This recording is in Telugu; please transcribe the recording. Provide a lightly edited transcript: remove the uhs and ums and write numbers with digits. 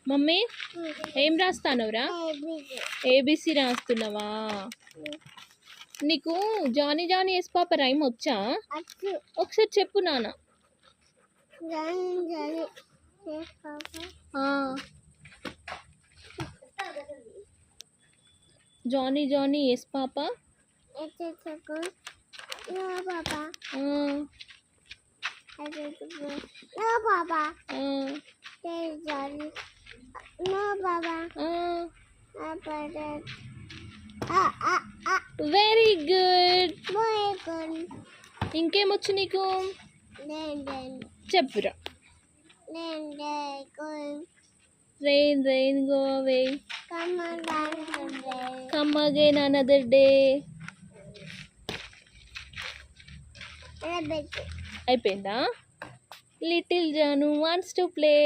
మమ్మీ ఏం రాస్తానవరా? ఏబిసి రాస్తున్నావా? నీకు Johnny Johnny yes papa rhyme వచ్చా? ఒకసారి చెప్పు నాన్న. Johnny Johnny yes papa. Very good. ఇంకేమొచ్చు నీకు? చెప్పురా. Rain, rain, go away. Come again another day. అయిపోయిందా? Little Janu wants to play.